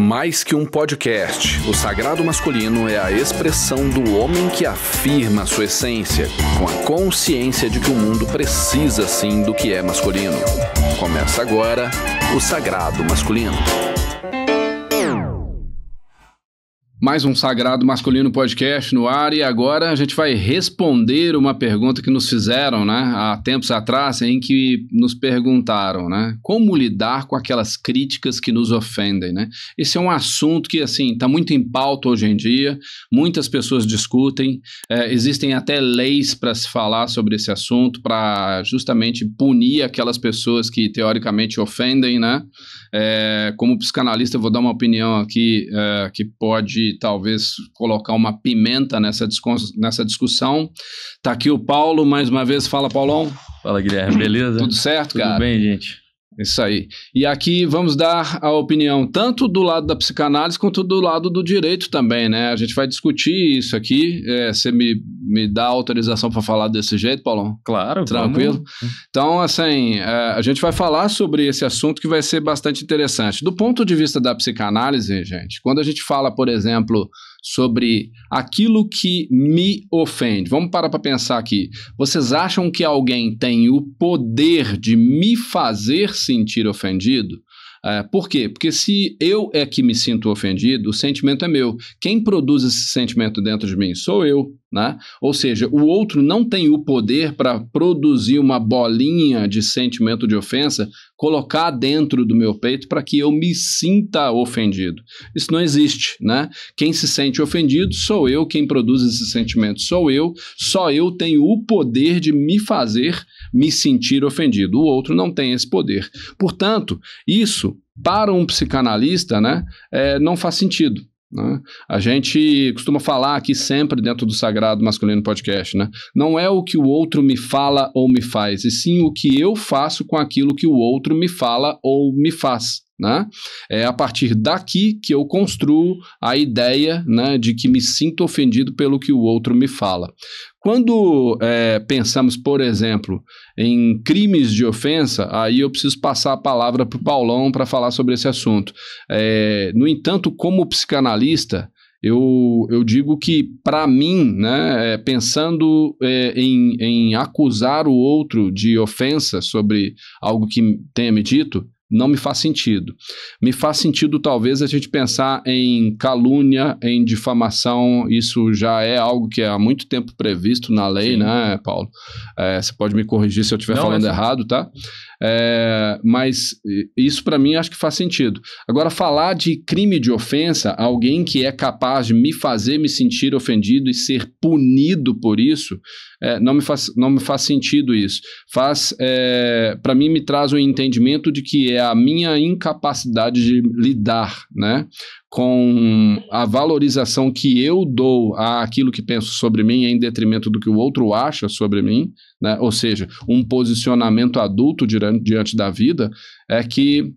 Mais que um podcast, o Sagrado Masculino é a expressão do homem que afirma sua essência, com a consciência de que o mundo precisa sim do que é masculino. Começa agora o Sagrado Masculino. Mais um Sagrado Masculino Podcast no ar, e agora a gente vai responder uma pergunta que nos fizeram, né, há tempos atrás, em que nos perguntaram, né, como lidar com aquelas críticas que nos ofendem, né? Esse é um assunto que, assim, está muito em pauta hoje em dia, muitas pessoas discutem, existem até leis para se falar sobre esse assunto, para justamente punir aquelas pessoas que teoricamente ofendem, né? Como psicanalista, eu vou dar uma opinião aqui que pode talvez colocar uma pimenta nessa discussão. Tá aqui o Paulo, mais uma vez. Fala, Paulão. Fala, Guilherme, beleza? Tudo certo, cara? Tudo bem, gente? Isso aí. E aqui vamos dar a opinião tanto do lado da psicanálise quanto do lado do direito também, né? A gente vai discutir isso aqui. Você me dá autorização para falar desse jeito, Paulão? Claro. Tranquilo? Vamos. Então, assim, a gente vai falar sobre esse assunto que vai ser bastante interessante. Do ponto de vista da psicanálise, gente, quando a gente fala, por exemplo, sobre aquilo que me ofende. Vamos parar para pensar aqui. Vocês acham que alguém tem o poder de me fazer sentir ofendido? Por quê? Porque se eu é que me sinto ofendido, o sentimento é meu. Quem produz esse sentimento dentro de mim sou eu, né? Ou seja, o outro não tem o poder para produzir uma bolinha de sentimento de ofensa, colocar dentro do meu peito para que eu me sinta ofendido. Isso não existe, né? Quem se sente ofendido sou eu, quem produz esse sentimento sou eu, só eu tenho o poder de me fazer me sentir ofendido. O outro não tem esse poder. Portanto, isso, para um psicanalista, né, não faz sentido. Né? A gente costuma falar aqui sempre dentro do Sagrado Masculino Podcast, né? Não é o que o outro me fala ou me faz, e sim o que eu faço com aquilo que o outro me fala ou me faz. Né? É a partir daqui que eu construo a ideia, né, de que me sinto ofendido pelo que o outro me fala. Quando pensamos, por exemplo, em crimes de ofensa, aí eu preciso passar a palavra para o Paulão para falar sobre esse assunto. No entanto, como psicanalista, eu digo que, para mim, né, pensando em acusar o outro de ofensa sobre algo que tenha me dito, não me faz sentido. Me faz sentido, talvez, a gente pensar em calúnia, em difamação. Isso já é algo que é há muito tempo previsto na lei, sim, né, Paulo? Você pode me corrigir se eu estiver falando errado, tá? Mas isso, para mim, acho que faz sentido. Agora, falar de crime de ofensa, alguém que é capaz de me fazer me sentir ofendido e ser punido por isso, não me faz sentido isso. Para mim, me traz um entendimento de que é a minha incapacidade de lidar, né, com a valorização que eu dou àquilo que penso sobre mim em detrimento do que o outro acha sobre mim, né? Ou seja, um posicionamento adulto diante da vida que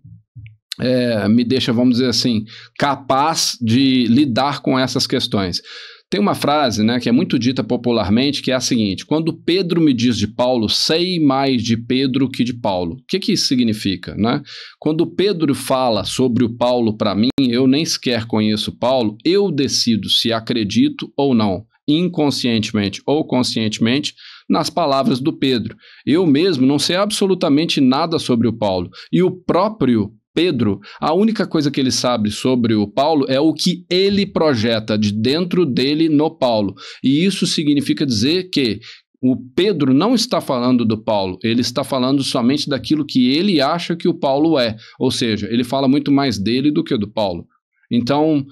me deixa, vamos dizer assim, capaz de lidar com essas questões. Tem uma frase, né, que é muito dita popularmente, que é a seguinte: quando Pedro me diz de Paulo, sei mais de Pedro que de Paulo. O que isso significa, né? Quando Pedro fala sobre o Paulo para mim, eu nem sequer conheço Paulo, eu decido se acredito ou não, inconscientemente ou conscientemente, nas palavras do Pedro. Eu mesmo não sei absolutamente nada sobre o Paulo, e o próprio Pedro, a única coisa que ele sabe sobre o Paulo é o que ele projeta de dentro dele no Paulo. E isso significa dizer que o Pedro não está falando do Paulo, ele está falando somente daquilo que ele acha que o Paulo é. Ou seja, ele fala muito mais dele do que do Paulo. Então,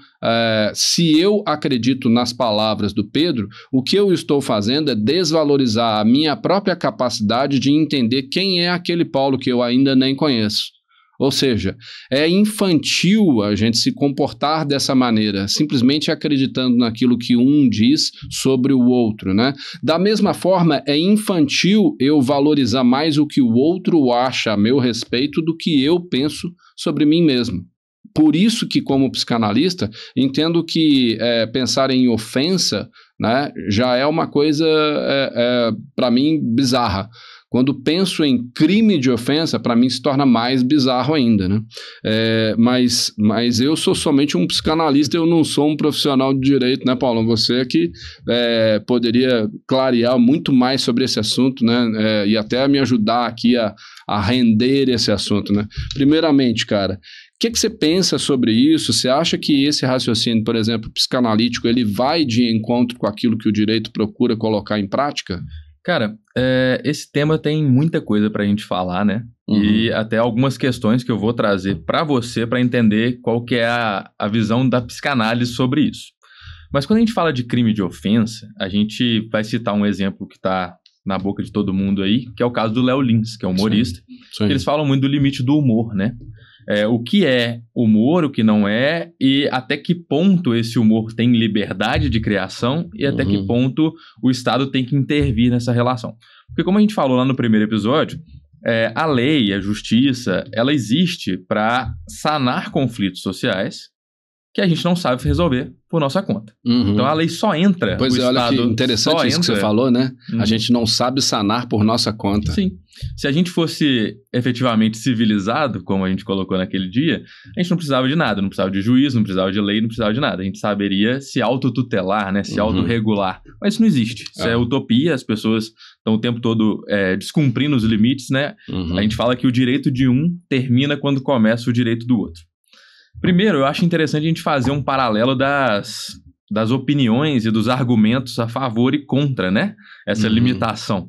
se eu acredito nas palavras do Pedro, o que eu estou fazendo é desvalorizar a minha própria capacidade de entender quem é aquele Paulo que eu ainda nem conheço. Ou seja, é infantil a gente se comportar dessa maneira, simplesmente acreditando naquilo que um diz sobre o outro, né? Da mesma forma, é infantil eu valorizar mais o que o outro acha a meu respeito do que eu penso sobre mim mesmo. Por isso que, como psicanalista, entendo que pensar em ofensa, né, já é uma coisa, para mim, bizarra. Quando penso em crime de ofensa, para mim se torna mais bizarro ainda, né? Mas eu sou somente um psicanalista, eu não sou um profissional de direito, né, Paulo? Você que poderia clarear muito mais sobre esse assunto, né? E até me ajudar aqui a render esse assunto, né? Primeiramente, cara, o que você pensa sobre isso? Você acha que esse raciocínio, por exemplo, psicanalítico, ele vai de encontro com aquilo que o direito procura colocar em prática? Cara, esse tema tem muita coisa pra gente falar, né? E até algumas questões que eu vou trazer pra você pra entender qual que é a visão da psicanálise sobre isso. Mas quando a gente fala de crime de ofensa, a gente vai citar um exemplo que tá na boca de todo mundo aí, que é o caso do Léo Lins, que é humorista. Sim. Eles falam muito do limite do humor, né? O que é humor, o que não é, e até que ponto esse humor tem liberdade de criação e até que ponto o Estado tem que intervir nessa relação. Porque como a gente falou lá no primeiro episódio, a lei, a justiça, ela existe para sanar conflitos sociais que a gente não sabe resolver por nossa conta. Então a lei só entra... Pois olha que interessante isso que você falou, né? A gente não sabe sanar por nossa conta. Sim. Se a gente fosse efetivamente civilizado, como a gente colocou naquele dia, a gente não precisava de nada, não precisava de juiz, não precisava de lei, não precisava de nada. A gente saberia se autotutelar, né? Se autorregular. Mas isso não existe. Isso é utopia, as pessoas estão o tempo todo descumprindo os limites, né? A gente fala que o direito de um termina quando começa o direito do outro. Primeiro, eu acho interessante a gente fazer um paralelo das opiniões e dos argumentos a favor e contra, né? Essa limitação.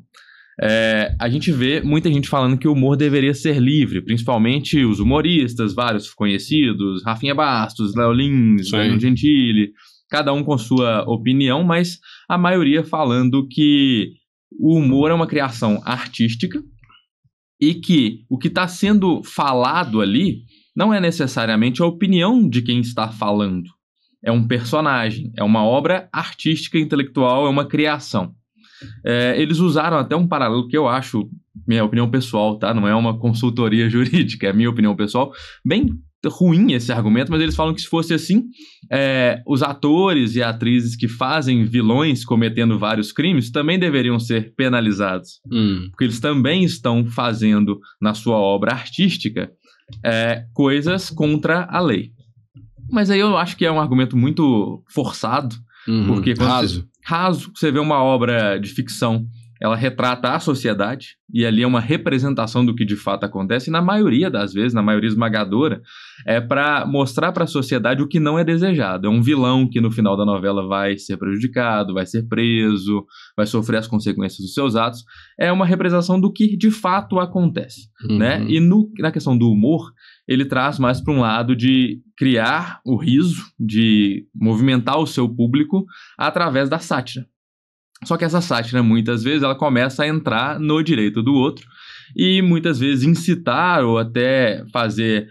A gente vê muita gente falando que o humor deveria ser livre, principalmente os humoristas, vários conhecidos, Rafinha Bastos, Léo Lins, Danilo Gentili, cada um com sua opinião, mas a maioria falando que o humor é uma criação artística e que o que está sendo falado ali não é necessariamente a opinião de quem está falando. É um personagem, é uma obra artística, intelectual, é uma criação. Eles usaram até um paralelo que eu acho, minha opinião pessoal, tá? Não é uma consultoria jurídica, é minha opinião pessoal. Bem ruim esse argumento, mas eles falam que se fosse assim, os atores e atrizes que fazem vilões cometendo vários crimes também deveriam ser penalizados. Porque eles também estão fazendo, na sua obra artística, coisas contra a lei. Mas aí eu acho que é um argumento muito forçado, porque raso, você vê uma obra de ficção, ela retrata a sociedade, e ali é uma representação do que de fato acontece, e na maioria das vezes, na maioria esmagadora, é para mostrar para a sociedade o que não é desejado. É um vilão que no final da novela vai ser prejudicado, vai ser preso, vai sofrer as consequências dos seus atos. É uma representação do que de fato acontece, né? E na questão do humor, ele traz mais para um lado de criar o riso, de movimentar o seu público através da sátira. Só que essa sátira, muitas vezes, ela começa a entrar no direito do outro e muitas vezes incitar ou até fazer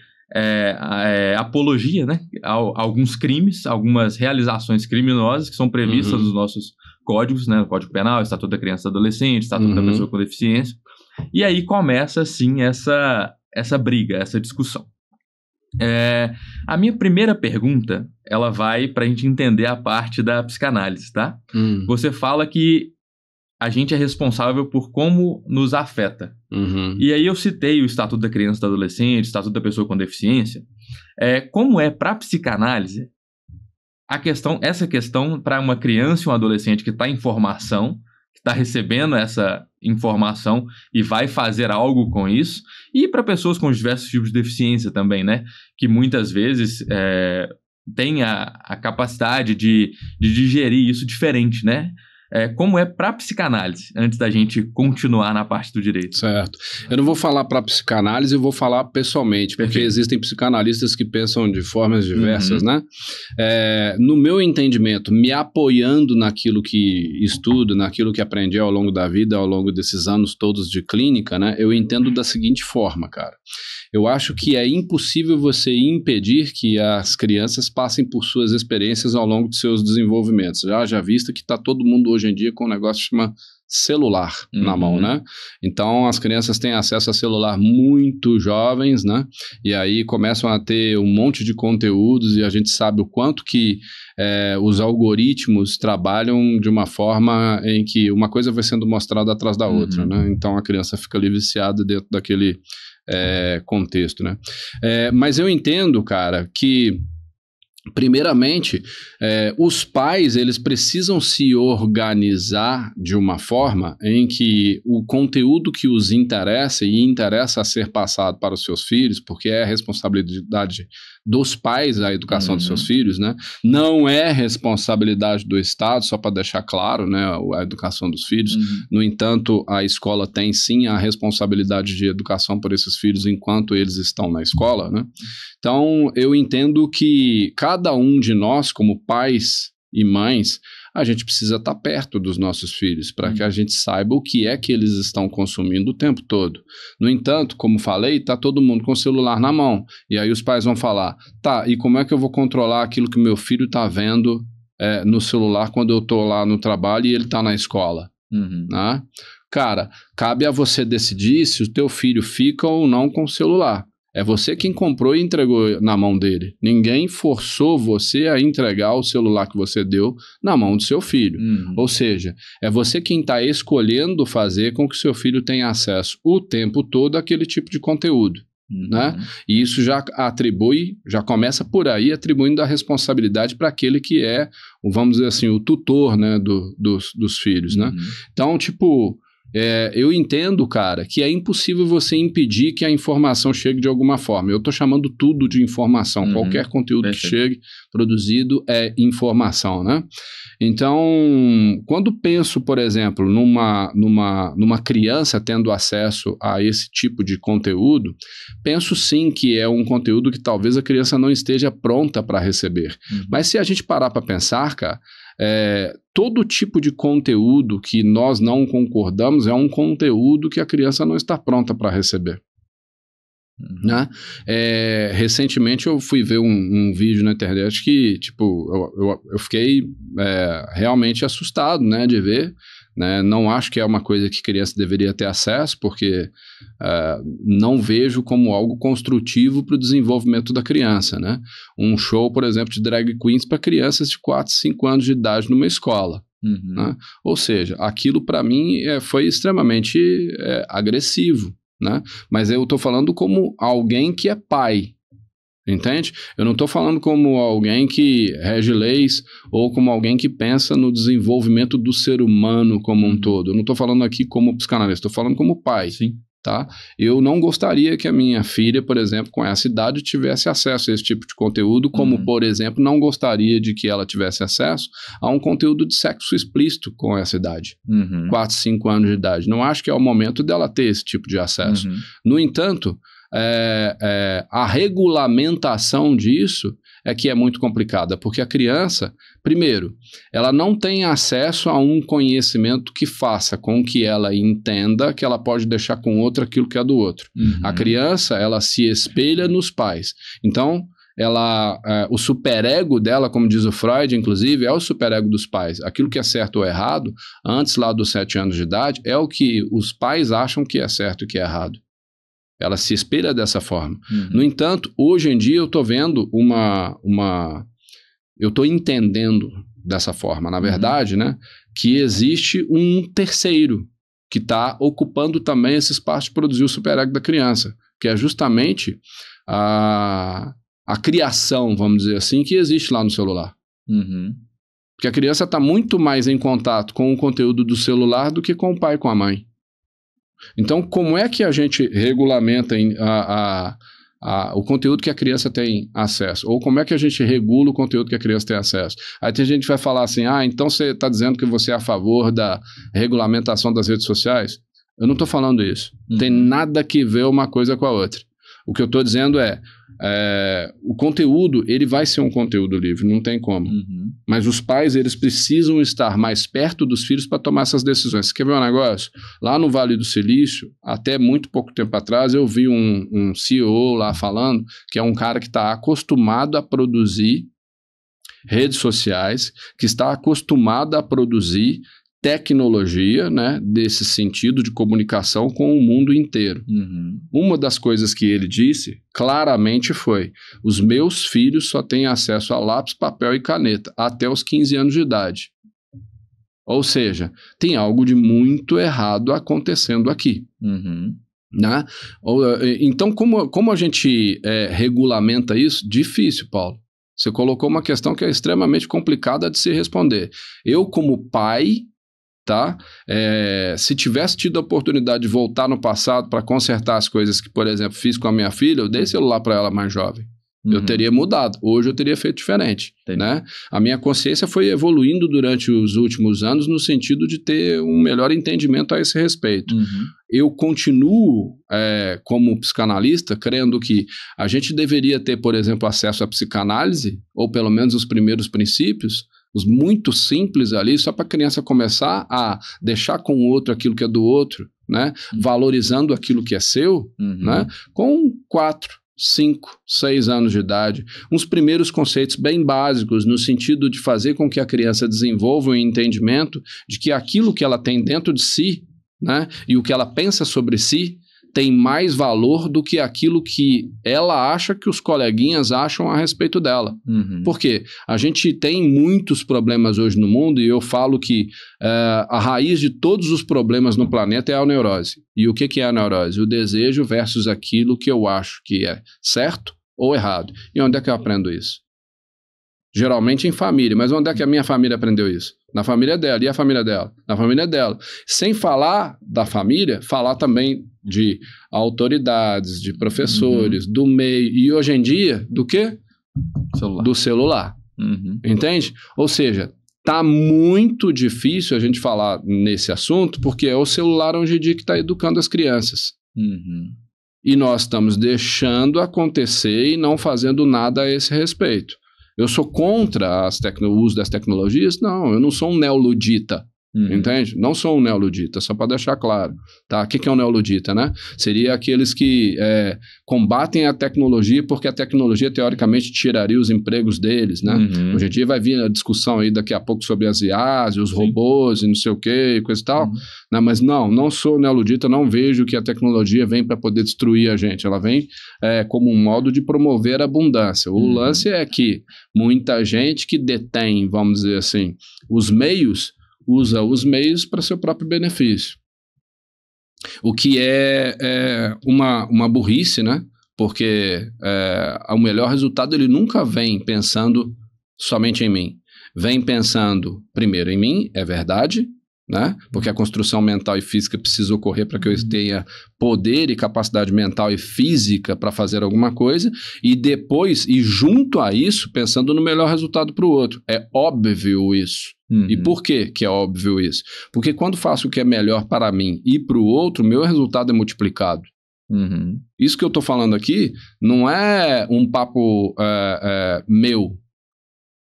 apologia, né, a alguns crimes, algumas realizações criminosas que são previstas nos nossos códigos, né, o Código Penal, Estatuto da Criança e do Adolescente, Estatuto da Pessoa com Deficiência. E aí começa, assim, essa briga, essa discussão. A minha primeira pergunta, ela vai para a gente entender a parte da psicanálise, tá? Você fala que a gente é responsável por como nos afeta. E aí eu citei o Estatuto da Criança e do Adolescente, Estatuto da Pessoa com Deficiência. Como é para a psicanálise essa questão para uma criança e um adolescente que está em formação, que está recebendo essa informação e vai fazer algo com isso, e para pessoas com diversos tipos de deficiência também, né? Que muitas vezes têm a capacidade de digerir isso diferente, né? Como é para a psicanálise, antes da gente continuar na parte do direito. Certo. Eu não vou falar para a psicanálise, eu vou falar pessoalmente, porque existem psicanalistas que pensam de formas diversas, né? No meu entendimento, me apoiando naquilo que estudo, naquilo que aprendi ao longo da vida, ao longo desses anos todos de clínica, né? Eu entendo da seguinte forma, cara. Eu acho que é impossível você impedir que as crianças passem por suas experiências ao longo de seus desenvolvimentos. Já visto que está todo mundo hoje em dia com um negócio que chama celular na mão, né? Então, as crianças têm acesso a celular muito jovens, né? E aí começam a ter um monte de conteúdos e a gente sabe o quanto que os algoritmos trabalham de uma forma em que uma coisa vai sendo mostrada atrás da outra, né? Então, a criança fica ali viciada dentro daquele contexto, né? Mas eu entendo, cara, que primeiramente, os pais, eles precisam se organizar de uma forma em que o conteúdo que os interessa e interessa a ser passado para os seus filhos, porque é a responsabilidade dos pais a educação dos seus filhos, né? Não é responsabilidade do Estado, só para deixar claro, né, a educação dos filhos. No entanto, a escola tem sim a responsabilidade de educação por esses filhos enquanto eles estão na escola, né? Então, eu entendo que cada um de nós, como pais e mães, a gente precisa estar perto dos nossos filhos para que a gente saiba o que é que eles estão consumindo o tempo todo. No entanto, como falei, está todo mundo com o celular na mão. E aí os pais vão falar, tá, e como é que eu vou controlar aquilo que meu filho está vendo no celular quando eu estou lá no trabalho e ele está na escola? Né? Cara, cabe a você decidir se o teu filho fica ou não com o celular. É você quem comprou e entregou na mão dele. Ninguém forçou você a entregar o celular que você deu na mão do seu filho. Ou seja, é você quem está escolhendo fazer com que seu filho tenha acesso o tempo todo àquele tipo de conteúdo. Né? E isso já começa por aí, atribuindo a responsabilidade para aquele que é, vamos dizer assim, o tutor, né, dos filhos. Né? Então, tipo... eu entendo, cara, que é impossível você impedir que a informação chegue de alguma forma. Eu estou chamando tudo de informação. Qualquer conteúdo que chegue produzido é informação, né? Então, quando penso, por exemplo, numa criança tendo acesso a esse tipo de conteúdo, penso sim que é um conteúdo que talvez a criança não esteja pronta para receber. Mas se a gente parar para pensar, cara, todo tipo de conteúdo que nós não concordamos é um conteúdo que a criança não está pronta para receber. Né? Recentemente eu fui ver um vídeo na internet que, tipo, eu fiquei realmente assustado, né, de ver. Né? Não acho que é uma coisa que criança deveria ter acesso, porque não vejo como algo construtivo para o desenvolvimento da criança. Né? Um show, por exemplo, de drag queens para crianças de 4, 5 anos de idade numa escola. Né? Ou seja, aquilo para mim foi extremamente agressivo. Né? Mas eu estou falando como alguém que é pai. Entende? Eu não estou falando como alguém que rege leis ou como alguém que pensa no desenvolvimento do ser humano como um todo. Eu não estou falando aqui como psicanalista, estou falando como pai. Sim. Tá? Eu não gostaria que a minha filha, por exemplo, com essa idade, tivesse acesso a esse tipo de conteúdo, como, por exemplo, não gostaria de que ela tivesse acesso a um conteúdo de sexo explícito com essa idade. 4, 5 anos de idade. Não acho que é o momento dela ter esse tipo de acesso. No entanto, a regulamentação disso é que é muito complicada, porque a criança, primeiro, ela não tem acesso a um conhecimento que faça com que ela entenda que ela pode deixar com outro aquilo que é do outro. A criança, ela se espelha nos pais. Então, o superego dela, como diz o Freud, inclusive, é o superego dos pais. Aquilo que é certo ou errado, antes lá dos 7 anos de idade, é o que os pais acham que é certo e que é errado. Ela se espelha dessa forma. No entanto, hoje em dia eu estou vendo eu estou entendendo dessa forma, na verdade, né, que existe um terceiro que está ocupando também esse espaço de produzir o superego da criança, que é justamente a criação, vamos dizer assim, que existe lá no celular. Porque a criança está muito mais em contato com o conteúdo do celular do que com o pai e com a mãe. Então, como é que a gente regulamenta o conteúdo que a criança tem acesso? Ou como é que a gente regula o conteúdo que a criança tem acesso? Aí tem gente que vai falar assim, então você está dizendo que você é a favor da regulamentação das redes sociais? Eu não estou falando isso. Não tem nada que ver uma coisa com a outra. O que eu estou dizendo o conteúdo, ele vai ser um conteúdo livre, não tem como. Mas os pais, eles precisam estar mais perto dos filhos para tomar essas decisões. Você quer ver um negócio? Lá no Vale do Silício, até muito pouco tempo atrás, eu vi um CEO lá falando que é um cara que está acostumado a produzir redes sociais, que está acostumado a produzir tecnologia, né, desse sentido de comunicação com o mundo inteiro. Uma das coisas que ele disse claramente foi: os meus filhos só têm acesso a lápis, papel e caneta até os 15 anos de idade. Ou seja, tem algo de muito errado acontecendo aqui. Né? Então, como a gente regulamenta isso? Difícil, Paulo. Você colocou uma questão que é extremamente complicada de se responder. Eu, como pai, tá? Se tivesse tido a oportunidade de voltar no passado para consertar as coisas que, por exemplo, fiz com a minha filha, eu dei celular para ela mais jovem. Eu teria mudado. Hoje eu teria feito diferente. Né? A minha consciência foi evoluindo durante os últimos anos no sentido de ter um melhor entendimento a esse respeito. Eu continuo, como psicanalista, crendo que a gente deveria ter, por exemplo, acesso à psicanálise, ou pelo menos os primeiros princípios, os muito simples ali, só para a criança começar a deixar com o outro aquilo que é do outro, né? Valorizando aquilo que é seu, né? Com 4, 5, 6 anos de idade, uns primeiros conceitos bem básicos no sentido de fazer com que a criança desenvolva um entendimento de que aquilo que ela tem dentro de si, né, e o que ela pensa sobre si tem mais valor do que aquilo que ela acha que os coleguinhas acham a respeito dela. Por quê? A gente tem muitos problemas hoje no mundo e eu falo que a raiz de todos os problemas no planeta é a neurose. E o que é a neurose? O desejo versus aquilo que eu acho que é certo ou errado. E onde é que eu aprendo isso? Geralmente em família. Mas onde é que a minha família aprendeu isso? Na família dela. E a família dela? Na família dela. Sem falar da família, falar também de autoridades, de professores, do meio. E hoje em dia, do quê? Do celular. Entende? Ou seja, tá muito difícil a gente falar nesse assunto, porque é o celular hoje em dia que está educando as crianças. E nós estamos deixando acontecer e não fazendo nada a esse respeito. Eu sou contra o uso das tecnologias? Não, eu não sou um neoludita. Entende? Não sou um neoludita, só para deixar claro. Tá? O que é um neoludita, né? Seria aqueles que combatem a tecnologia porque a tecnologia, teoricamente, tiraria os empregos deles, né? Hoje em dia vai vir a discussão aí daqui a pouco sobre as IAs e os robôs e não sei o que, coisa e tal. Né? Mas não sou neoludita, não vejo que a tecnologia vem para poder destruir a gente. Ela vem como um modo de promover a abundância. O lance é que muita gente que detém, vamos dizer assim, os meios, usa os meios para seu próprio benefício. O que é uma burrice, né? Porque o melhor resultado ele nunca vem pensando somente em mim. Vem pensando primeiro em mim, é verdade, né? Porque a construção mental e física precisa ocorrer para que eu tenha poder e capacidade mental e física para fazer alguma coisa, e depois, e junto a isso, pensando no melhor resultado para o outro. É óbvio isso. E por que é óbvio isso? Porque quando faço o que é melhor para mim e para o outro, meu resultado é multiplicado. Isso que eu estou falando aqui não é um papo meu.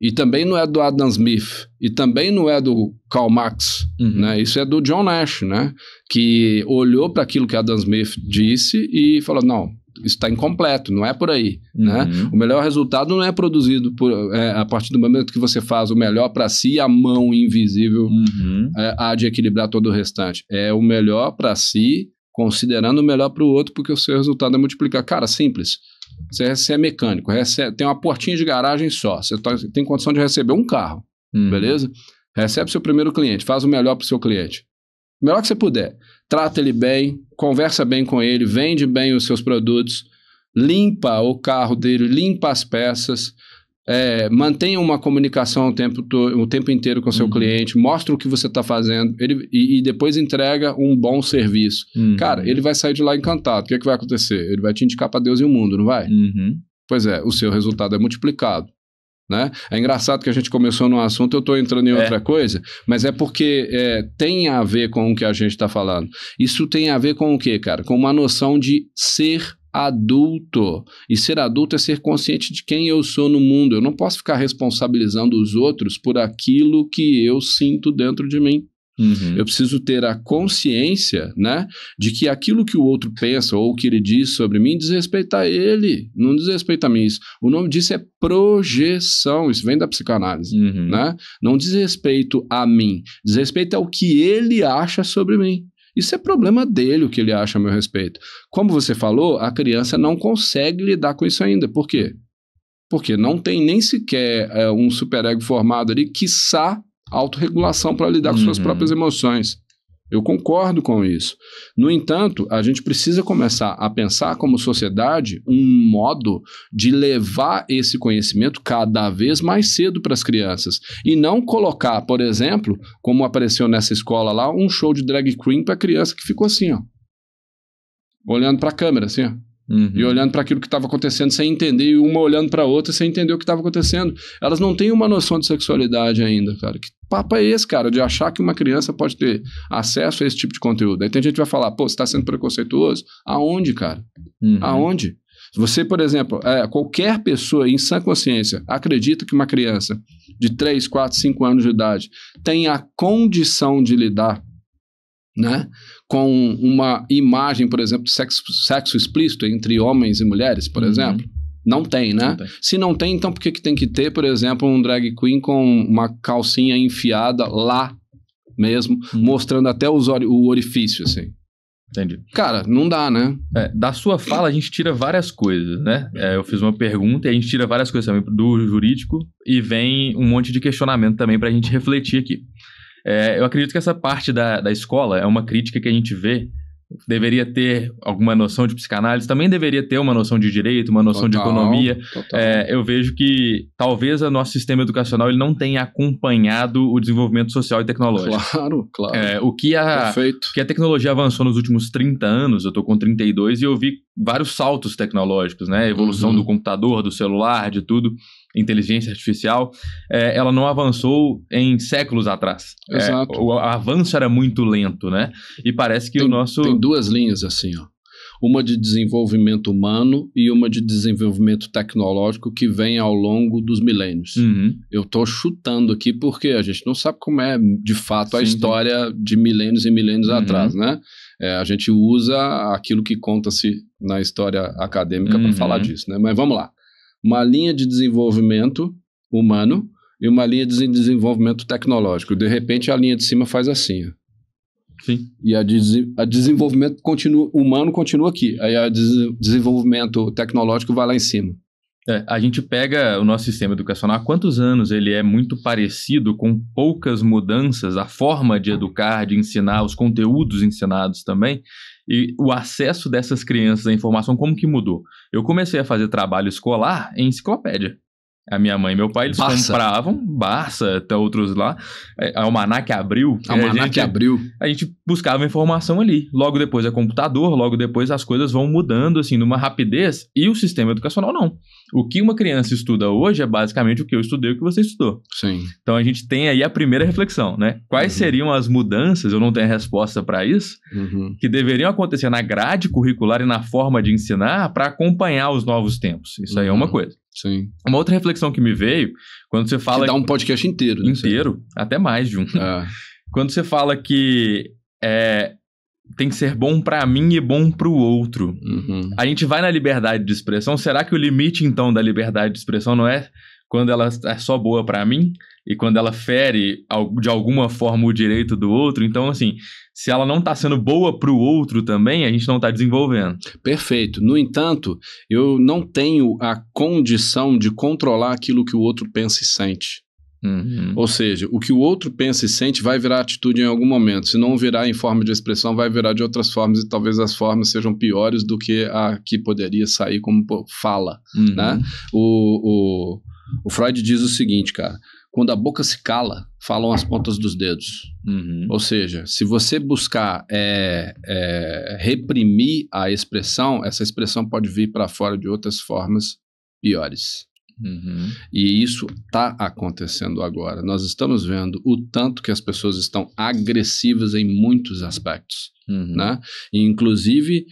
E também não é do Adam Smith, e também não é do Karl Marx, né? Isso é do John Nash, né? Que olhou para aquilo que Adam Smith disse e falou, não, isso está incompleto, não é por aí, né? O melhor resultado não é produzido a partir do momento que você faz o melhor para si, a mão invisível há de equilibrar todo o restante. É o melhor para si, considerando o melhor para o outro, porque o seu resultado é multiplicar. Cara, simples. Você é mecânico, tem uma portinha de garagem só, você tem condição de receber um carro, beleza? Recebe seu primeiro cliente, faz o melhor para o seu cliente. O melhor que você puder. Trata ele bem, conversa bem com ele, vende bem os seus produtos, limpa o carro dele, limpa as peças, mantenha uma comunicação o tempo inteiro com o seu cliente, mostra o que você está fazendo e depois entrega um bom serviço. Cara, ele vai sair de lá encantado. O que vai acontecer? Ele vai te indicar para Deus e o mundo, não vai? Pois é, o seu resultado é multiplicado. Né? É engraçado que a gente começou num assunto, eu estou entrando em outra coisa, mas é porque tem a ver com o que a gente está falando. Isso tem a ver com o quê, cara? Com uma noção de ser adulto. E ser adulto é ser consciente de quem eu sou no mundo. Eu não posso ficar responsabilizando os outros por aquilo que eu sinto dentro de mim. Eu preciso ter a consciência, né, de que aquilo que o outro pensa ou que ele diz sobre mim diz respeito a ele, não diz respeito a mim. O nome disso é projeção, isso vem da psicanálise, né? Não diz respeito a mim, diz respeito ao que ele acha sobre mim. Isso é problema dele, o que ele acha a meu respeito. Como você falou, a criança não consegue lidar com isso ainda. Por quê? Porque não tem nem sequer um superego formado ali, quiçá autorregulação para lidar com suas próprias emoções. Eu concordo com isso. No entanto, a gente precisa começar a pensar como sociedade um modo de levar esse conhecimento cada vez mais cedo para as crianças. E não colocar, por exemplo, como apareceu nessa escola lá, um show de drag queen para criança que ficou assim, ó, olhando para a câmera, assim, ó. E olhando para aquilo que estava acontecendo sem entender, e uma olhando para a outra sem entender o que estava acontecendo. Elas não têm uma noção de sexualidade ainda, cara. Que papo é esse, cara, de achar que uma criança pode ter acesso a esse tipo de conteúdo? Aí tem gente que vai falar, pô, você está sendo preconceituoso? Aonde, cara? Aonde? Você, por exemplo, qualquer pessoa em sã consciência acredita que uma criança de 3, 4, 5 anos de idade tem a condição de lidar, né, com uma imagem, por exemplo, de sexo explícito entre homens e mulheres, por exemplo? Não tem, né? Não tem. Se não tem, então por que tem que ter, por exemplo, um drag queen com uma calcinha enfiada lá mesmo, mostrando até o orifício, assim? Entendi. Cara, não dá, né? Da sua fala, a gente tira várias coisas, né? Eu fiz uma pergunta e a gente tira várias coisas também do jurídico e vem um monte de questionamento também pra gente refletir aqui. Eu acredito que essa parte da escola é uma crítica que a gente vê. Deveria ter alguma noção de psicanálise, também deveria ter uma noção de direito, uma noção de economia. Eu vejo que talvez o nosso sistema educacional ele não tenha acompanhado o desenvolvimento social e tecnológico. Claro. O que a tecnologia avançou nos últimos 30 anos, eu tô com 32 e eu vi vários saltos tecnológicos, né? A evolução do computador, do celular, de tudo. Inteligência artificial, ela não avançou em séculos atrás. Exato. O avanço era muito lento, né? E parece que Tem duas linhas assim, ó. Uma de desenvolvimento humano e uma de desenvolvimento tecnológico que vem ao longo dos milênios. Eu tô chutando aqui porque a gente não sabe como é, de fato, a história de milênios e milênios atrás, né? A gente usa aquilo que conta-se na história acadêmica para falar disso, né? Mas vamos lá. Uma linha de desenvolvimento humano e uma linha de desenvolvimento tecnológico. De repente, a linha de cima faz assim, ó. Sim. E a desenvolvimento humano continua aqui. Aí o desenvolvimento tecnológico vai lá em cima. A gente pega o nosso sistema educacional, há quantos anos ele é muito parecido, com poucas mudanças, a forma de educar, de ensinar, os conteúdos ensinados também, e o acesso dessas crianças à informação, como que mudou? Eu comecei a fazer trabalho escolar em enciclopédia. A minha mãe e meu pai, eles compravam Barça, até outros lá, Almanac Abril. A gente buscava informação ali. Logo depois é computador, logo depois as coisas vão mudando, assim, numa rapidez, e o sistema educacional não. O que uma criança estuda hoje é basicamente o que eu estudei e o que você estudou. Sim. Então a gente tem aí a primeira reflexão, né? Quais seriam as mudanças, eu não tenho resposta para isso, que deveriam acontecer na grade curricular e na forma de ensinar para acompanhar os novos tempos. Isso aí é uma coisa. Sim. Uma outra reflexão que me veio, quando você fala... Que dá um podcast inteiro, né? Inteiro, até mais de um. Quando você fala que tem que ser bom pra mim e bom pro outro. A gente vai na liberdade de expressão. Será que o limite, então, da liberdade de expressão não é quando ela é só boa pra mim e quando ela fere de alguma forma o direito do outro? Então, assim, se ela não tá sendo boa pro outro também, a gente não tá desenvolvendo. Perfeito. No entanto, eu não tenho a condição de controlar aquilo que o outro pensa e sente. Ou seja, o que o outro pensa e sente vai virar atitude em algum momento. Se não virar em forma de expressão, vai virar de outras formas, e talvez as formas sejam piores do que a que poderia sair como fala, né? O Freud diz o seguinte, cara: quando a boca se cala, falam as pontas dos dedos. Ou seja, se você buscar reprimir a expressão, essa expressão pode vir para fora de outras formas piores. E isso está acontecendo agora. Nós estamos vendo o tanto que as pessoas estão agressivas em muitos aspectos. Né? E, inclusive,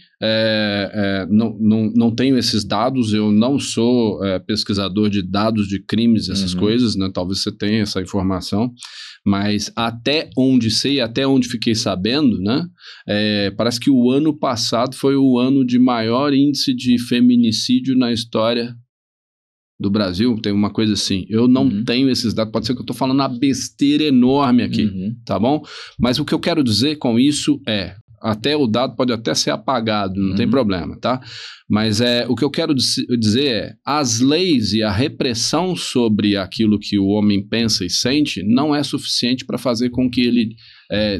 não tenho esses dados, eu não sou pesquisador de dados de crimes, essas coisas, né? Talvez você tenha essa informação, mas até onde sei, até onde fiquei sabendo, né? Parece que o ano passado foi o ano de maior índice de feminicídio na história do Brasil, tem uma coisa assim. Eu não tenho esses dados, pode ser que eu estou falando uma besteira enorme aqui, tá bom? Mas o que eu quero dizer com isso até o dado pode até ser apagado, não tem problema, tá? Mas o que eu quero dizer as leis e a repressão sobre aquilo que o homem pensa e sente não é suficiente para fazer com que ele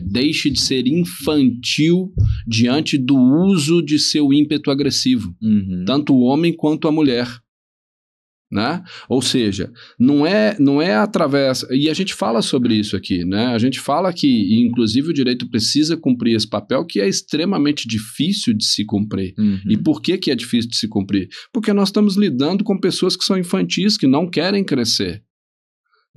deixe de ser infantil diante do uso de seu ímpeto agressivo, tanto o homem quanto a mulher. Né? Ou seja, não é através, e a gente fala sobre isso aqui, né? A gente fala que inclusive o direito precisa cumprir esse papel que é extremamente difícil de se cumprir. E por que é difícil de se cumprir? Porque nós estamos lidando com pessoas que são infantis, que não querem crescer,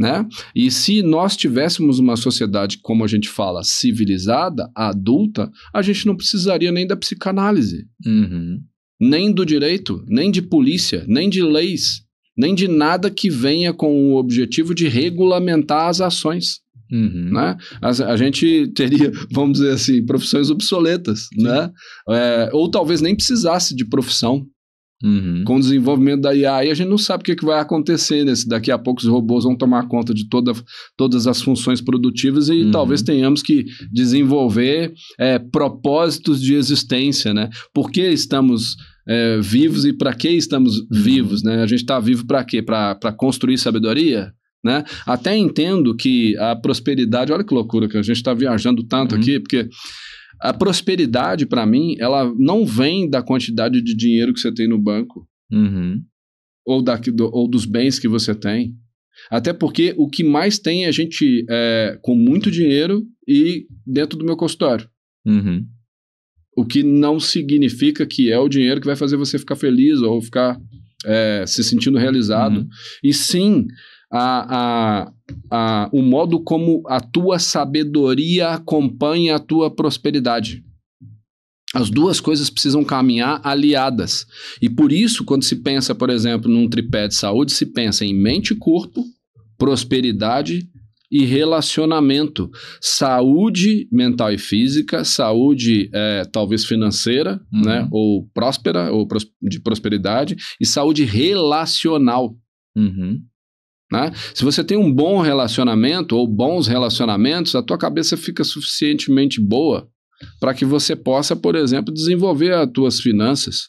né? E se nós tivéssemos uma sociedade, como a gente fala, civilizada, adulta, a gente não precisaria nem da psicanálise, nem do direito, nem de polícia, nem de leis, nem de nada que venha com o objetivo de regulamentar as ações. Né? A gente teria, vamos dizer assim, profissões obsoletas, né? Ou talvez nem precisasse de profissão. Com o desenvolvimento da IA, a gente não sabe o que vai acontecer, né? Se daqui a pouco os robôs vão tomar conta de todas as funções produtivas e talvez tenhamos que desenvolver propósitos de existência, né? Por que estamos vivos e para que estamos vivos, né? A gente está vivo para quê? Para construir sabedoria? Né? Até entendo que a prosperidade, olha que loucura que a gente está viajando tanto aqui, porque a prosperidade, para mim, ela não vem da quantidade de dinheiro que você tem no banco ou dos bens que você tem. Até porque o que mais tem é gente com muito dinheiro e dentro do meu consultório. O que não significa que é o dinheiro que vai fazer você ficar feliz ou ficar se sentindo realizado. E sim, o modo como a tua sabedoria acompanha a tua prosperidade. As duas coisas precisam caminhar aliadas. E por isso, quando se pensa, por exemplo, num tripé de saúde, se pensa em mente e corpo, prosperidade e relacionamento. Saúde mental e física, saúde talvez financeira, né? Ou próspera, ou de prosperidade, e saúde relacional. Né? Se você tem um bom relacionamento ou bons relacionamentos, a tua cabeça fica suficientemente boa para que você possa, por exemplo, desenvolver as tuas finanças.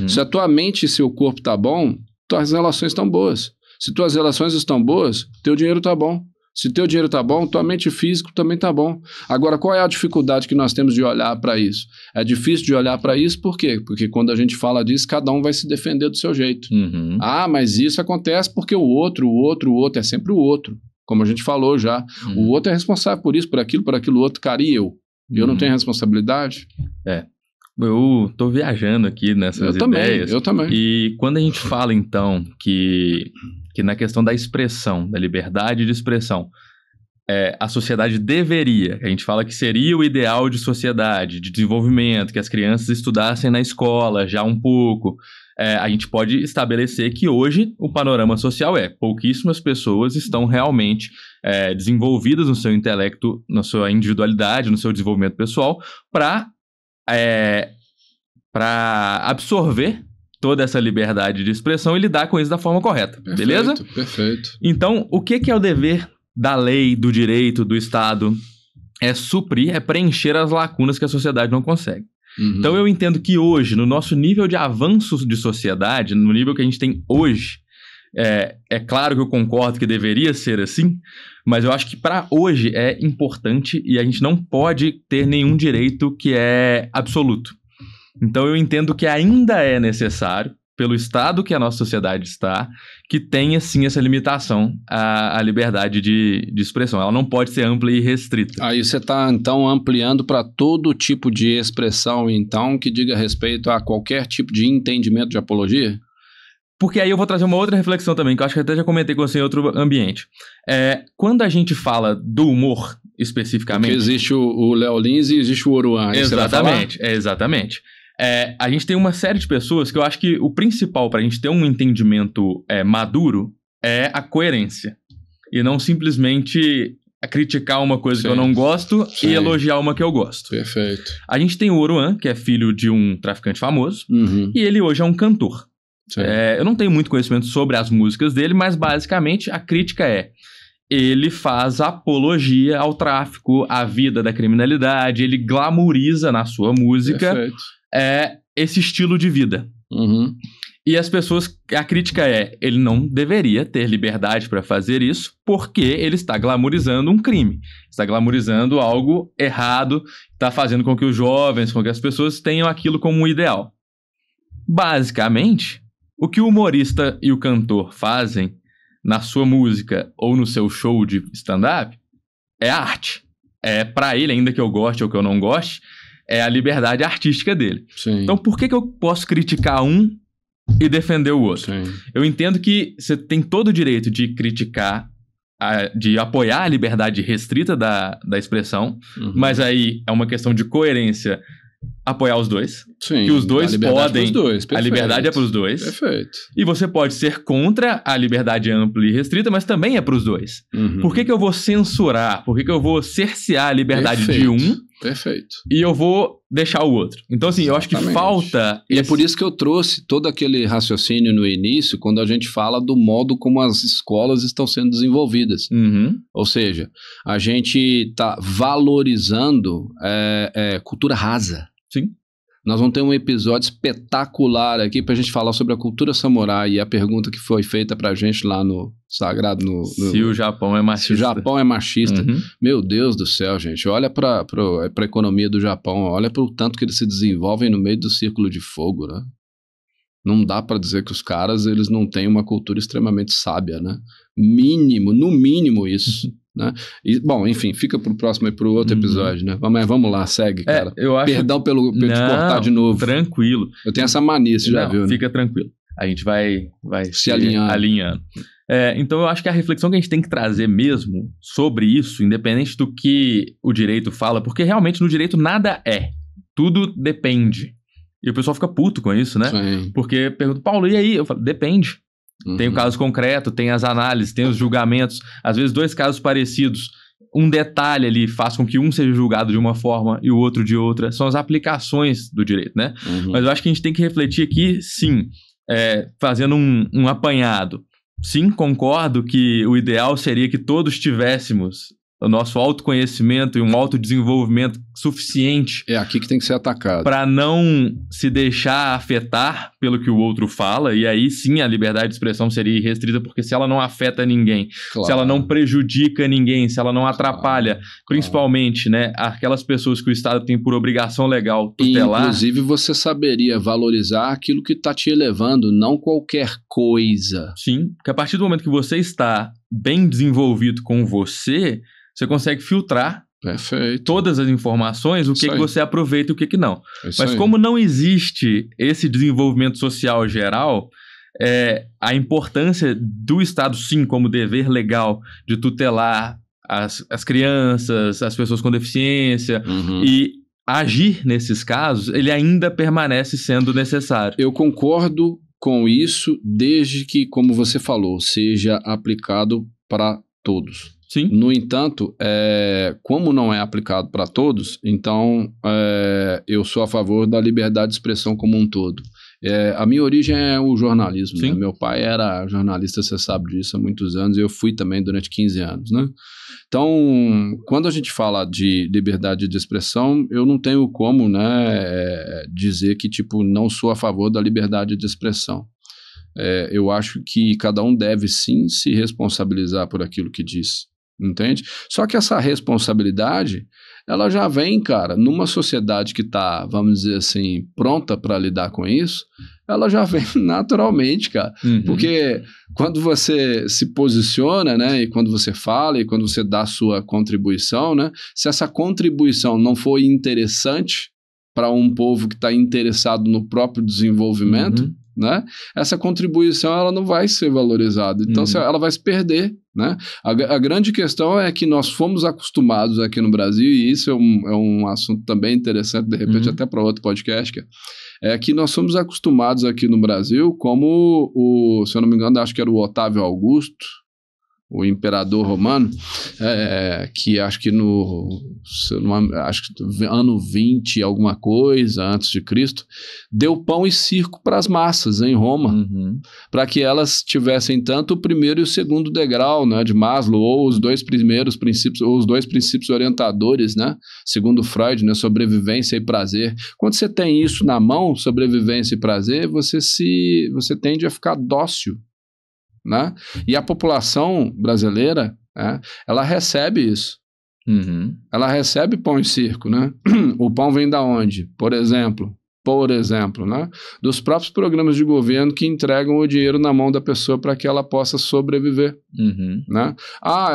Se a tua mente e seu corpo tá bom, tuas relações estão boas. Se tuas relações estão boas, teu dinheiro tá bom. Se teu dinheiro tá bom, tua mente e físico também tá bom. Agora, qual é a dificuldade que nós temos de olhar para isso? É difícil de olhar para isso, por quê? Porque quando a gente fala disso, cada um vai se defender do seu jeito. Mas isso acontece porque o outro é sempre o outro. Como a gente falou já. O outro é responsável por isso, por aquilo outro. Cara, e eu? Eu não tenho responsabilidade? Eu tô viajando aqui nessas ideias. Eu também. E quando a gente fala, então, que na questão da expressão, da liberdade de expressão, a sociedade deveria, a gente fala que seria o ideal de sociedade, de desenvolvimento, que as crianças estudassem na escola já um pouco, a gente pode estabelecer que hoje o panorama social pouquíssimas pessoas estão realmente desenvolvidas no seu intelecto, na sua individualidade, no seu desenvolvimento pessoal, para absorver toda essa liberdade de expressão e lidar com isso da forma correta, beleza? Perfeito. Então, o que é o dever da lei, do direito, do Estado? É suprir, é preencher as lacunas que a sociedade não consegue. Então, eu entendo que hoje, no nosso nível de avanço de sociedade, no nível que a gente tem hoje, é claro que eu concordo que deveria ser assim, mas eu acho que para hoje é importante e a gente não pode ter nenhum direito que é absoluto. Então eu entendo que ainda é necessário, pelo estado que a nossa sociedade está, que tenha sim essa limitação à liberdade de expressão. Ela não pode ser ampla e restrita. Aí você está então ampliando para todo tipo de expressão, então, que diga respeito a qualquer tipo de entendimento de apologia? Porque aí eu vou trazer uma outra reflexão também, que eu acho que até já comentei com você em outro ambiente. Quando a gente fala do humor, especificamente... Porque existe o Léo Lins e existe o Oruan. Exatamente, exatamente. A gente tem uma série de pessoas que eu acho que o principal para a gente ter um entendimento maduro é a coerência. E não simplesmente criticar uma coisa que eu não gosto e elogiar uma que eu gosto. Perfeito. A gente tem o Oruan, que é filho de um traficante famoso, e ele hoje é um cantor. Eu não tenho muito conhecimento sobre as músicas dele, mas basicamente a crítica ele faz apologia ao tráfico, à vida da criminalidade, ele glamouriza na sua música esse estilo de vida. E as pessoas, a crítica ele não deveria ter liberdade para fazer isso, porque ele está glamourizando um crime, está glamourizando algo errado, está fazendo com que os jovens, com que as pessoas tenham aquilo como um ideal. Basicamente, o que o humorista e o cantor fazem na sua música ou no seu show de stand-up é arte. Para ele, ainda que eu goste ou que eu não goste, é a liberdade artística dele. Sim. Então, por que eu posso criticar um e defender o outro? Sim. Eu entendo que você tem todo o direito de criticar, de apoiar a liberdade restrita da expressão, mas aí é uma questão de coerência apoiar os dois. Sim, que os dois podem. A liberdade é para os dois. Perfeito. E você pode ser contra a liberdade ampla e restrita, mas também é para os dois. Por que eu vou censurar? Por que eu vou cercear a liberdade de um? Perfeito. E eu vou deixar o outro. Então, assim, eu acho que falta... E é por isso que eu trouxe todo aquele raciocínio no início, quando a gente fala do modo como as escolas estão sendo desenvolvidas. Ou seja, a gente está valorizando cultura rasa. Sim. Nós vamos ter um episódio espetacular aqui pra gente falar sobre a cultura samurai e a pergunta que foi feita pra gente lá no Sagrado... Se o Japão é machista. Se o Japão é machista. Meu Deus do céu, gente. Olha pra economia do Japão. Olha pro tanto que eles se desenvolvem no meio do círculo de fogo, né? Não dá pra dizer que os caras, eles não têm uma cultura extremamente sábia, né? No mínimo isso. Né? E, bom, enfim, fica pro próximo e pro outro episódio, né? Vamos lá, segue, cara. Perdão pelo te cortar de novo. Tranquilo. Eu tenho essa mania, você já viu, né? Fica tranquilo. A gente vai se alinhando. Então eu acho que a reflexão que a gente tem que trazer mesmo sobre isso, independente do que o direito fala, porque realmente no direito nada é. Tudo depende. E o pessoal fica puto com isso, né? Sim. Porque pergunta, Paulo, e aí? Eu falo, depende. Tem o caso concreto, tem as análises, tem os julgamentos. Às vezes, dois casos parecidos, um detalhe ali faz com que um seja julgado de uma forma e o outro de outra. São as aplicações do direito, né? Mas eu acho que a gente tem que refletir aqui, sim, fazendo um apanhado. Sim, concordo que o ideal seria que todos tivéssemos o nosso autoconhecimento e um autodesenvolvimento suficiente. É aqui que tem que ser atacado. Para não se deixar afetar pelo que o outro fala, e aí sim a liberdade de expressão seria irrestrita, porque se ela não afeta ninguém, se ela não prejudica ninguém, se ela não atrapalha, principalmente, né, aquelas pessoas que o Estado tem por obrigação legal tutelar. Inclusive você saberia valorizar aquilo que está te elevando, não qualquer coisa. Sim, porque a partir do momento que você está bem desenvolvido com você consegue filtrar todas as informações, o que você aproveita e o que não. Mas como não existe esse desenvolvimento social geral, a importância do Estado, sim, como dever legal de tutelar as crianças, as pessoas com deficiência e agir nesses casos, ele ainda permanece sendo necessário. Eu concordo com isso, desde que, como você falou, seja aplicado para todos. Sim. No entanto, como não é aplicado para todos, então eu sou a favor da liberdade de expressão como um todo. A minha origem é o jornalismo, né? Meu pai era jornalista, você sabe disso, há muitos anos, e eu fui também durante 15 anos, né? Então, quando a gente fala de liberdade de expressão, eu não tenho como, né, dizer que, tipo, não sou a favor da liberdade de expressão. Eu acho que cada um deve, sim, se responsabilizar por aquilo que diz. Entende? Só que essa responsabilidade, ela já vem, cara, numa sociedade que está, vamos dizer assim, pronta para lidar com isso, ela já vem naturalmente, cara. Porque quando você se posiciona, né, e quando você fala, e quando você dá a sua contribuição, né, se essa contribuição não for interessante para um povo que está interessado no próprio desenvolvimento, né? Essa contribuição ela não vai ser valorizada. Então, ela vai se perder, né? A grande questão é que nós fomos acostumados aqui no Brasil, e isso é um assunto também interessante, de repente até para outro podcast, é que nós somos acostumados aqui no Brasil como se eu não me engano, acho que era o Otávio Augusto, o imperador romano, que acho que acho que ano 20 alguma coisa antes de Cristo, deu pão e circo para as massas em Roma, para que elas tivessem tanto o primeiro e o segundo degrau, né, de Maslow, ou os dois primeiros princípios, ou os dois princípios orientadores, né, segundo Freud, né, sobrevivência e prazer. Quando você tem isso na mão, sobrevivência e prazer, você tende a ficar dócil, né? E a população brasileira, ela recebe isso. Ela recebe pão e circo, né? O pão vem da onde? Por exemplo, né? Dos próprios programas de governo que entregam o dinheiro na mão da pessoa para que ela possa sobreviver, né?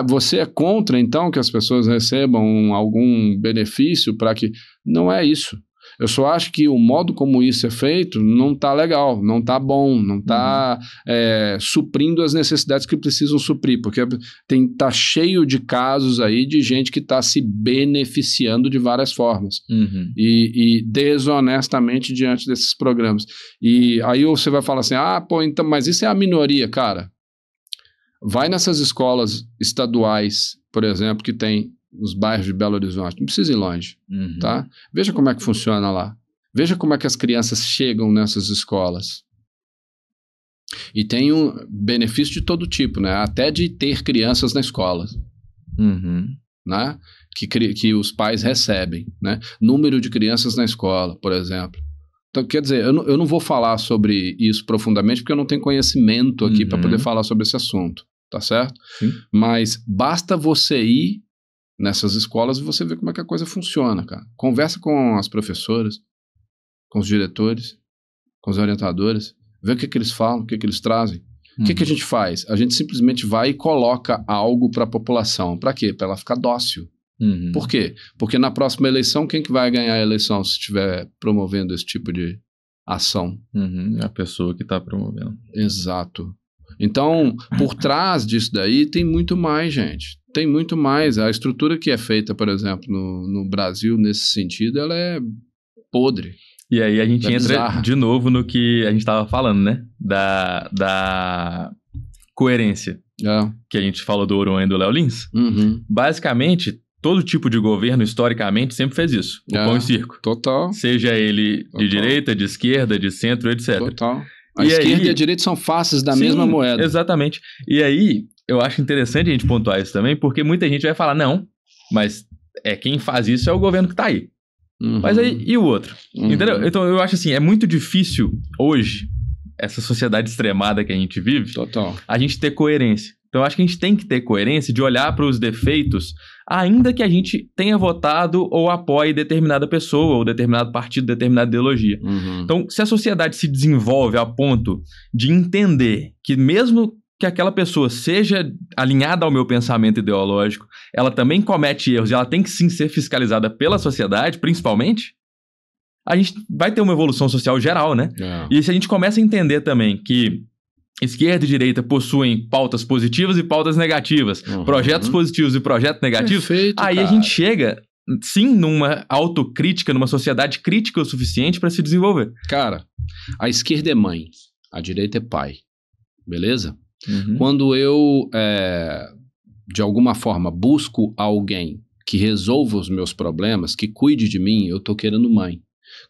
Você é contra, então, que as pessoas recebam algum benefício para que... Não é isso. Eu só acho que o modo como isso é feito não está legal, não está bom, não está suprindo as necessidades que precisam suprir, porque tá cheio de casos aí de gente que está se beneficiando de várias formas e desonestamente diante desses programas. E aí você vai falar assim, então, mas isso é a minoria, cara. Vai nessas escolas estaduais, por exemplo, que tem nos bairros de Belo Horizonte, não precisa ir longe, tá? Veja como é que funciona lá. Veja como é que as crianças chegam nessas escolas. E tem um benefício de todo tipo, né? Até de ter crianças na escola, né? Que os pais recebem, né? Número de crianças na escola, por exemplo. Então, quer dizer, eu não vou falar sobre isso profundamente, porque eu não tenho conhecimento aqui para poder falar sobre esse assunto, tá certo? Sim. Mas basta você ir nessas escolas e você vê como é que a coisa funciona, cara. Conversa com as professoras, com os diretores, com os orientadores, vê o que eles falam, o que eles trazem. O que a gente faz? A gente simplesmente vai e coloca algo para a população. Para quê? Para ela ficar dócil. Por quê? Porque na próxima eleição, quem que vai ganhar a eleição se estiver promovendo esse tipo de ação? A pessoa que está promovendo. Exato. Então, por trás disso daí, tem muito mais, gente. Tem muito mais. A estrutura que é feita, por exemplo, no Brasil, nesse sentido, ela é podre. E aí a gente entra de novo no que a gente estava falando, né? Da coerência. Que a gente falou do Oron e do Léo Lins. Basicamente, todo tipo de governo, historicamente, sempre fez isso. O pão e circo. Total. Seja ele de direita, de esquerda, de centro, etc. Total. A esquerda e a direita são faces da mesma moeda. Exatamente. E aí, eu acho interessante a gente pontuar isso também, porque muita gente vai falar, não, mas quem faz isso é o governo que tá aí. Mas aí, e o outro? Entendeu? Então, eu acho assim, é muito difícil hoje, essa sociedade extremada que a gente vive, a gente ter coerência. Então, eu acho que a gente tem que ter coerência de olhar para os defeitos, ainda que a gente tenha votado ou apoie determinada pessoa, ou determinado partido, determinada ideologia. Então, se a sociedade se desenvolve a ponto de entender que mesmo que aquela pessoa seja alinhada ao meu pensamento ideológico, ela também comete erros e ela tem que sim ser fiscalizada pela sociedade, principalmente, a gente vai ter uma evolução social geral, né? E se a gente começa a entender também que esquerda e direita possuem pautas positivas e pautas negativas, projetos positivos e projetos negativos, aí cara, a gente chega, sim, numa autocrítica, numa sociedade crítica o suficiente para se desenvolver. Cara, a esquerda é mãe, a direita é pai, beleza? Quando eu, de alguma forma, busco alguém que resolva os meus problemas, que cuide de mim, eu tô querendo mãe.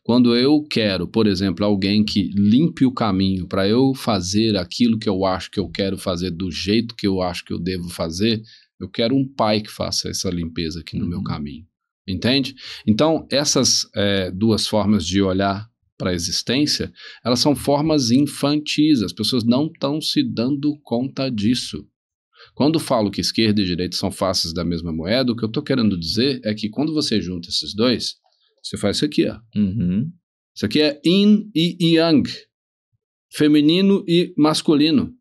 Quando eu quero, por exemplo, alguém que limpe o caminho para eu fazer aquilo que eu acho que eu quero fazer do jeito que eu acho que eu devo fazer, eu quero um pai que faça essa limpeza aqui no meu caminho. Entende? Então, essas duas formas de olhar para a existência, elas são formas infantis. As pessoas não estão se dando conta disso. Quando falo que esquerda e direita são faces da mesma moeda, o que eu estou querendo dizer é que quando você junta esses dois, você faz isso aqui, ó. Isso aqui é yin e yang, feminino e masculino,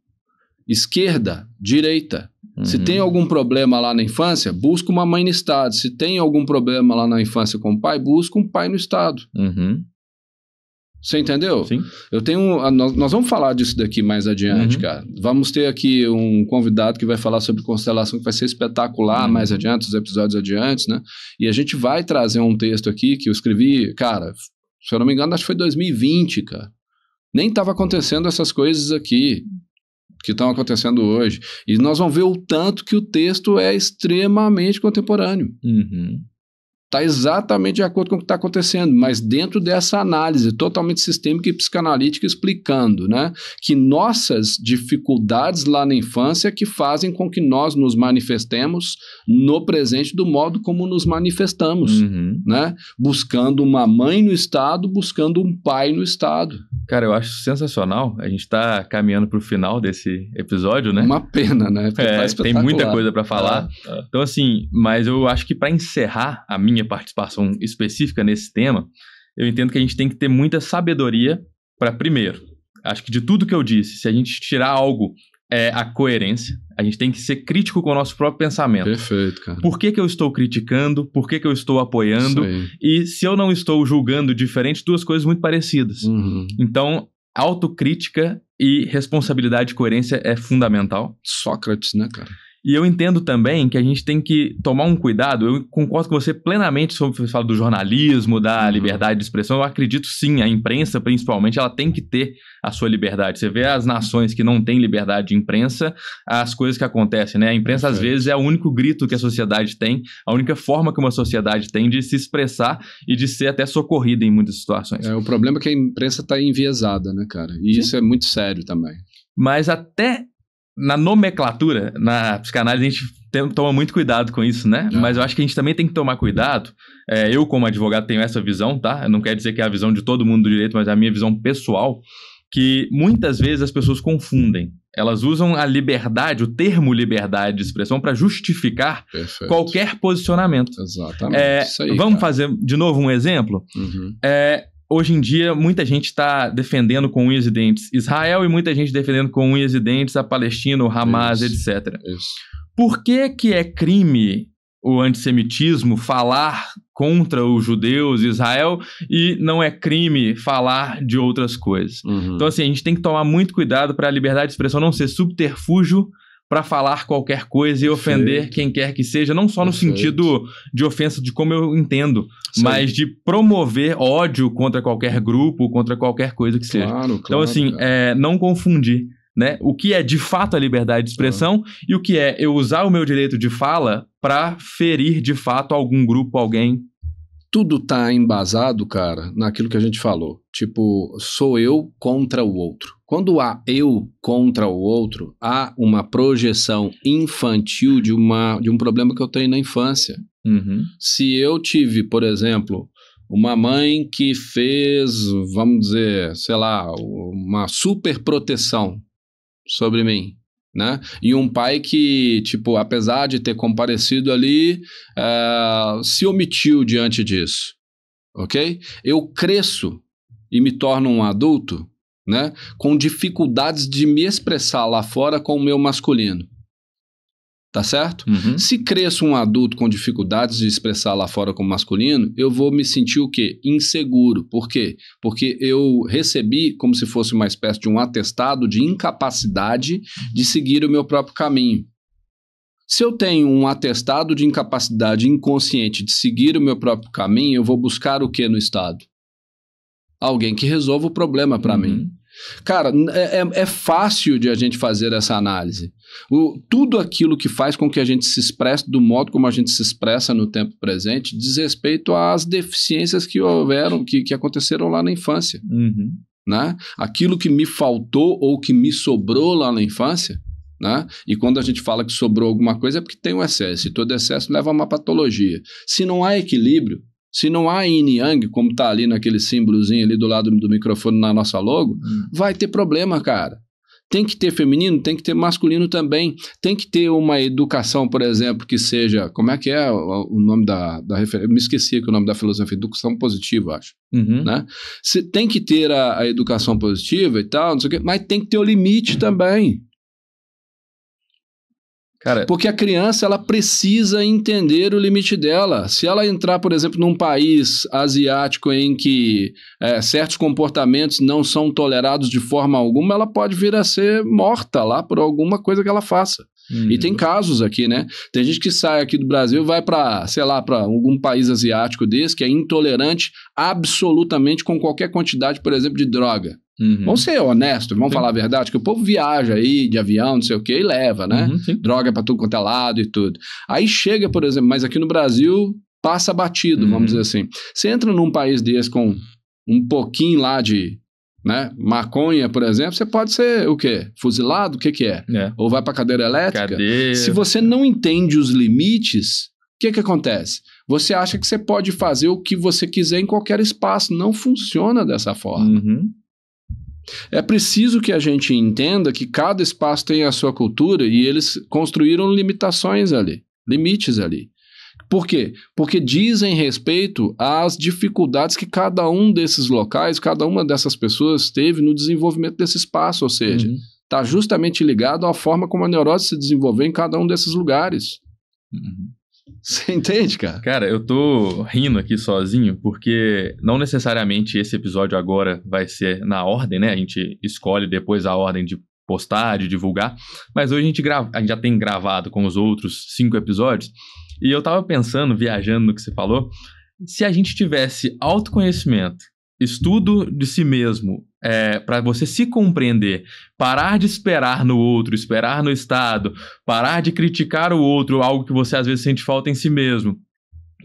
esquerda, direita. Se tem algum problema lá na infância, busca uma mãe no Estado. Se tem algum problema lá na infância com o pai, busca um pai no Estado. Você entendeu? Sim. Nós vamos falar disso daqui mais adiante, cara. Vamos ter aqui um convidado que vai falar sobre constelação, que vai ser espetacular mais adiante, os episódios adiante, né? E a gente vai trazer um texto aqui que eu escrevi, cara, se eu não me engano, acho que foi 2020, cara. Nem estava acontecendo essas coisas aqui que estão acontecendo hoje. E nós vamos ver o tanto que o texto é extremamente contemporâneo. Está exatamente de acordo com o que está acontecendo, mas dentro dessa análise totalmente sistêmica e psicanalítica, explicando, né, que nossas dificuldades lá na infância que fazem com que nós nos manifestemos no presente do modo como nos manifestamos, né, buscando uma mãe no Estado, buscando um pai no Estado. Cara, eu acho sensacional. A gente está caminhando para o final desse episódio, né? Uma pena, né? Tem muita coisa para falar. Então, assim, mas eu acho que para encerrar a minha participação específica nesse tema, eu entendo que a gente tem que ter muita sabedoria para, primeiro, acho que de tudo que eu disse, se a gente tirar algo, é a coerência. A gente tem que ser crítico com o nosso próprio pensamento. Perfeito, cara. Por que eu estou criticando? Por que eu estou apoiando? E se eu não estou julgando diferente, duas coisas muito parecidas. Então, autocrítica e responsabilidade e coerência é fundamental. Sócrates, né, cara? E eu entendo também que a gente tem que tomar um cuidado. Eu concordo com você plenamente sobre você fala do jornalismo, da liberdade de expressão. Eu acredito sim, a imprensa principalmente, ela tem que ter a sua liberdade. Você vê as nações que não têm liberdade de imprensa, as coisas que acontecem, né? A imprensa às vezes é o único grito que a sociedade tem, a única forma que uma sociedade tem de se expressar e de ser até socorrida em muitas situações. O problema é que a imprensa está enviesada, né, cara? E isso é muito sério também. Mas até na nomenclatura, na psicanálise, a gente toma muito cuidado com isso, né? Mas eu acho que a gente também tem que tomar cuidado. Eu, como advogado, tenho essa visão, tá? Não quer dizer que é a visão de todo mundo do direito, mas é a minha visão pessoal, que muitas vezes as pessoas confundem. Elas usam a liberdade, o termo liberdade de expressão, para justificar qualquer posicionamento. Exatamente. Isso aí, vamos fazer de novo um exemplo? Hoje em dia, muita gente está defendendo com unhas e dentes Israel e muita gente defendendo com unhas e dentes a Palestina, o Hamas, etc. Por que é crime o antissemitismo falar contra os judeus, Israel, e não é crime falar de outras coisas? Então, assim, a gente tem que tomar muito cuidado para a liberdade de expressão não ser subterfúgio para falar qualquer coisa e ofender quem quer que seja, não só no sentido de ofensa de como eu entendo, mas de promover ódio contra qualquer grupo, contra qualquer coisa que seja. Então, assim, não confundir, né? O que é de fato a liberdade de expressão e o que é eu usar o meu direito de fala para ferir de fato algum grupo, alguém. Tudo tá embasado, cara, naquilo que a gente falou. Tipo, sou eu contra o outro. Quando há eu contra o outro, há uma projeção infantil de um problema que eu tenho na infância. Se eu tive, por exemplo, uma mãe que fez, vamos dizer, sei lá, uma super proteção sobre mim, né? E um pai que, tipo, apesar de ter comparecido ali, se omitiu diante disso, ok? Eu cresço e me torno um adulto, né? Com dificuldades de me expressar lá fora com o meu masculino. Tá certo? Se cresço um adulto com dificuldades de expressar lá fora como masculino, eu vou me sentir o quê? Inseguro. Por quê? Porque eu recebi como se fosse uma espécie de um atestado de incapacidade de seguir o meu próprio caminho. Se eu tenho um atestado de incapacidade inconsciente de seguir o meu próprio caminho, eu vou buscar o quê no Estado? Alguém que resolva o problema para mim. Cara, é fácil de a gente fazer essa análise. Tudo aquilo que faz com que a gente se expresse do modo como a gente se expressa no tempo presente diz respeito às deficiências que houveram, que aconteceram lá na infância. Né? Aquilo que me faltou ou que me sobrou lá na infância, né? E quando a gente fala que sobrou alguma coisa é porque tem um excesso, e todo excesso leva a uma patologia. Se não há equilíbrio, se não há yin e yang, como está ali naquele símbolozinho ali do lado do microfone na nossa logo, vai ter problema, cara. Tem que ter feminino, tem que ter masculino também. Tem que ter uma educação, por exemplo, que seja... Como é que é o nome da referência? Eu me esqueci aqui o nome da filosofia. Educação positiva, acho. Né? Tem que ter a educação positiva e tal, não sei o quê, mas tem que ter o limite também. Cara, porque a criança, ela precisa entender o limite dela. Se ela entrar, por exemplo, num país asiático em que certos comportamentos não são tolerados de forma alguma, ela pode vir a ser morta lá por alguma coisa que ela faça. E tem casos aqui, né? Tem gente que sai aqui do Brasil, vai para, sei lá, para algum país asiático desse, que é intolerante absolutamente com qualquer quantidade, por exemplo, de droga. Vamos ser honestos, vamos falar a verdade, que o povo viaja aí de avião, não sei o que, e leva, né? Droga pra tudo quanto é lado e tudo. Aí chega, por exemplo, mas aqui no Brasil passa batido, vamos dizer assim. Você entra num país desse com um pouquinho lá de, né, maconha, por exemplo, você pode ser o quê? Fuzilado? O que é? Ou vai pra cadeira elétrica? Se você não entende os limites, o que acontece? Você acha que você pode fazer o que você quiser em qualquer espaço. Não funciona dessa forma. É preciso que a gente entenda que cada espaço tem a sua cultura e eles construíram limitações ali, limites ali. Por quê? Porque dizem respeito às dificuldades que cada um desses locais, cada uma dessas pessoas teve no desenvolvimento desse espaço, ou seja, está justamente ligado à forma como a neurose se desenvolveu em cada um desses lugares. Você entende, cara? Cara, eu tô rindo aqui sozinho porque não necessariamente esse episódio agora vai ser na ordem, né? A gente escolhe depois a ordem de postar, de divulgar, mas hoje a gente já tem gravado com os outros 5 episódios e eu tava pensando, viajando no que você falou, se a gente tivesse autoconhecimento, estudo de si mesmo, para você se compreender, parar de esperar no outro, esperar no Estado, parar de criticar o outro, algo que você às vezes sente falta em si mesmo.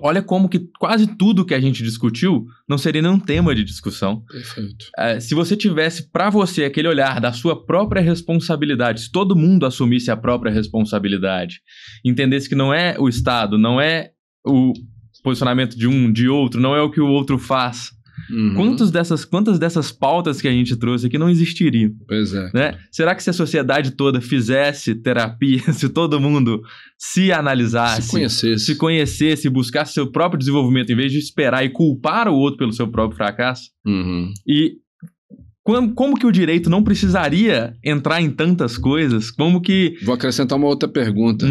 Olha como que quase tudo que a gente discutiu não seria nenhum tema de discussão. Perfeito. Se você tivesse para você aquele olhar da sua própria responsabilidade, se todo mundo assumisse a própria responsabilidade, entendesse que não é o Estado, não é o posicionamento de um, de outro, não é o que o outro faz. Quantas dessas pautas que a gente trouxe aqui não existiriam? Pois é. Né? Será que se a sociedade toda fizesse terapia, se todo mundo se analisasse, se conhecesse, buscasse seu próprio desenvolvimento, em vez de esperar e culpar o outro pelo seu próprio fracasso? E como que o direito não precisaria entrar em tantas coisas? Como que... Vou acrescentar uma outra pergunta.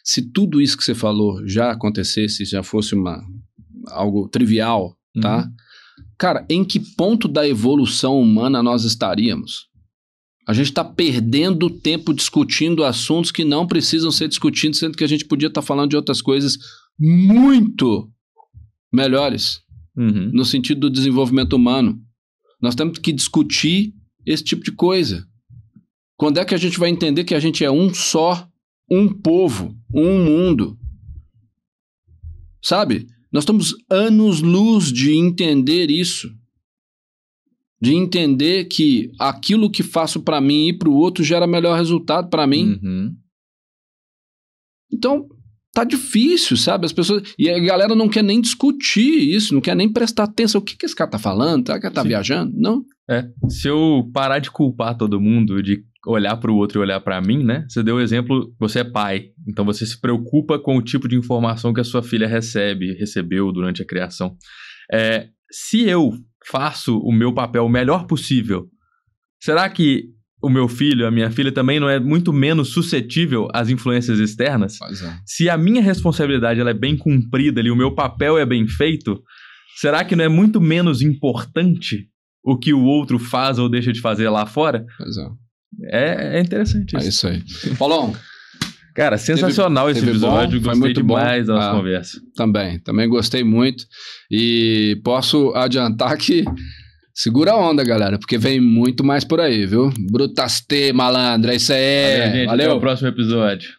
Se tudo isso que você falou já acontecesse, já fosse algo trivial, tá? Cara, em que ponto da evolução humana nós estaríamos? A gente está perdendo tempo discutindo assuntos que não precisam ser discutidos, sendo que a gente podia estar falando de outras coisas muito melhores, no sentido do desenvolvimento humano. Nós temos que discutir esse tipo de coisa. Quando é que a gente vai entender que a gente é um só, um povo, um mundo? Sabe? Nós estamos anos-luz de entender isso. De entender que aquilo que faço para mim e para o outro gera melhor resultado para mim. Então, tá difícil, sabe? As pessoas... E a galera não quer nem discutir isso, não quer nem prestar atenção. O que esse cara tá falando? Será que ele tá viajando? Não. Se eu parar de culpar todo mundo, de olhar para o outro e olhar para mim, né? Você deu o exemplo, você é pai, então você se preocupa com o tipo de informação que a sua filha recebeu durante a criação. Se eu faço o meu papel o melhor possível, será que o meu filho, a minha filha também não é muito menos suscetível às influências externas? Se a minha responsabilidade ela é bem cumprida e o meu papel é bem feito, será que não é muito menos importante o que o outro faz ou deixa de fazer lá fora? É interessante isso. É isso aí. Paulão. Cara, sensacional esse episódio. Foi muito demais bom. Da nossa conversa. Também gostei muito. E posso adiantar que segura a onda, galera, porque vem muito mais por aí, viu? Brutaste, malandro, é isso aí. Valeu, gente. Até o próximo episódio.